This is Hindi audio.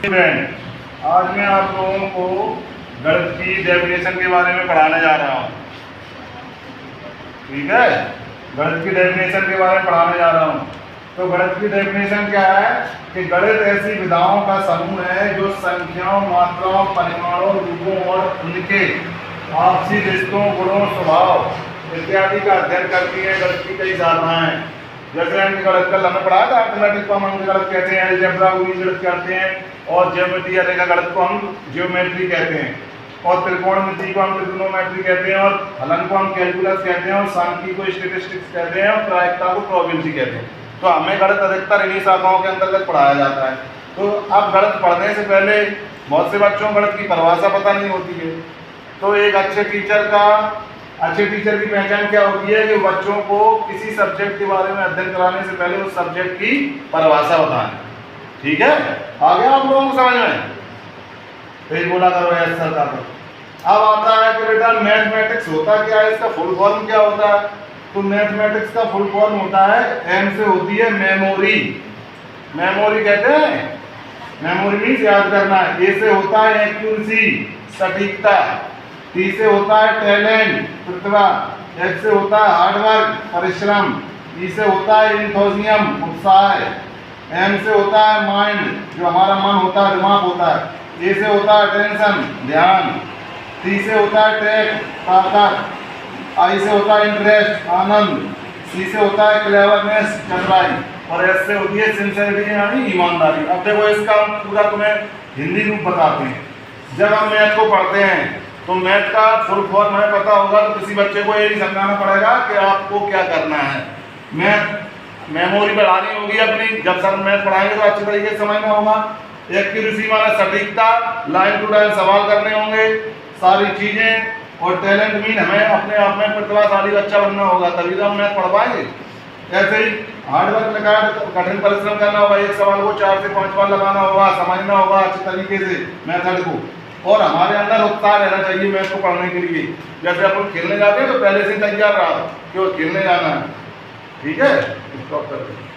आज मैं आप लोगों को गणित की डेफिनेशन के बारे में पढ़ाने जा रहा हूँ। ठीक है, गणित की डेफिनेशन के बारे में पढ़ाने जा रहा हूँ। तो गणित की डेफिनेशन क्या है कि गणित ऐसी विधाओं का समूह है जो संख्याओं, मात्राओं, परिमाणों, रूपों और उनके आपसी रिश्तों, गुणों, स्वभाव इत्यादि का अध्ययन करती है। गणित की कई धारणाएं, जैसे हमने गणित कल हमने पढ़ा था, अर्थमेटिक को हम गणित कहते हैं, अलजेब्रा को भी गणित कहते हैं, और ज्योमेट्री या रेखा गणित को हम ज्योमेट्री कहते हैं, और त्रिकोणमिति को हम ट्रिग्नोमेट्री कहते हैं, और फलन को हम कैलकुलस कहते हैं, और सांख्यिकी को स्टैटिस्टिक्स कहते हैं, और प्रायिकता को प्रोबेबिलिटी कहते हैं। तो हमें गणित अधिकतर इन्हीं शाखाओं के अंतर्गत पढ़ाया जाता है। तो अब गणित पढ़ने से पहले बहुत से बच्चों को गणित की परिभाषा पता नहीं होती है। तो एक अच्छे टीचर की पहचान क्या होती है कि बच्चों को किसी सब्जेक्ट के बारे में अध्ययन कराने से पहले उस सब्जेक्ट की परिभाषा बताएं। ठीक है, आ गया आप लोगों को समझ में? फिर बोला करो यस सर का। अब आता है कि बेटा मैथमेटिक्स होता क्या है, इसका फुल फॉर्म क्या होता है? तो मैथमेटिक्स का फुल फॉर्म होता है, एम से होती है मेमोरी। मेमोरी कहते हैं, मेमोरी मीन्स याद करना। ए से होता है एक्यूरेसी, सटीकता। टी से होता है टैलेंट, प्रतिभा। एच से होता है हार्डवर्क, परिश्रम। ई से होता है एंथुसियाज्म, उत्साह। एम से होता है माइंड, जो हमारा मन होता है, दिमाग होता है। ए से होता है अटेंशन, ध्यान। टी से होता है टैक्ट, ताकत। आई से होता है इंटरेस्ट, आनंद। सी से होता है क्लेवरनेस, चतुराई। और एस से होती है सिंसियरिटी यानी ईमानदारी। अब देखो इसका पूरा तुम्हें हिंदी रूप बताते हैं। जब हम मैथ को पढ़ते हैं तो मैथ का फुल फॉर्म हमें पता होगा, तो किसी बच्चे को ये नहीं समझाना पड़ेगा कि आपको क्या करना है। मैथ मेमोरी बढ़ानी होगी अपनी। जब सर मैथ पढ़ाएंगे तो अच्छे तरीके से समझना होगा। एक्यूरेसी माना सटीकता, लाइन टू लाइन सवाल करने होंगे, सारी चीज़ें। और टैलेंट मीन हमें अपने आप में प्रतिभाशाली बच्चा बनना होगा, तभी तो हम मैथ पढ़ पाएंगे। ऐसे ही हार्डवर्क लगा, कठिन परिश्रम करना होगा, एक सवाल को 4 से 5 बार लगाना होगा, समझना होगा अच्छे तरीके से मेथड को। और हमारे अंदर उत्साह रहना चाहिए मैथ को पढ़ने के लिए। जैसे अपन खेलने जाते हैं तो पहले से तैयार रहा कि वो खेलने जाना है। ठीक है, स्टॉप करते हैं।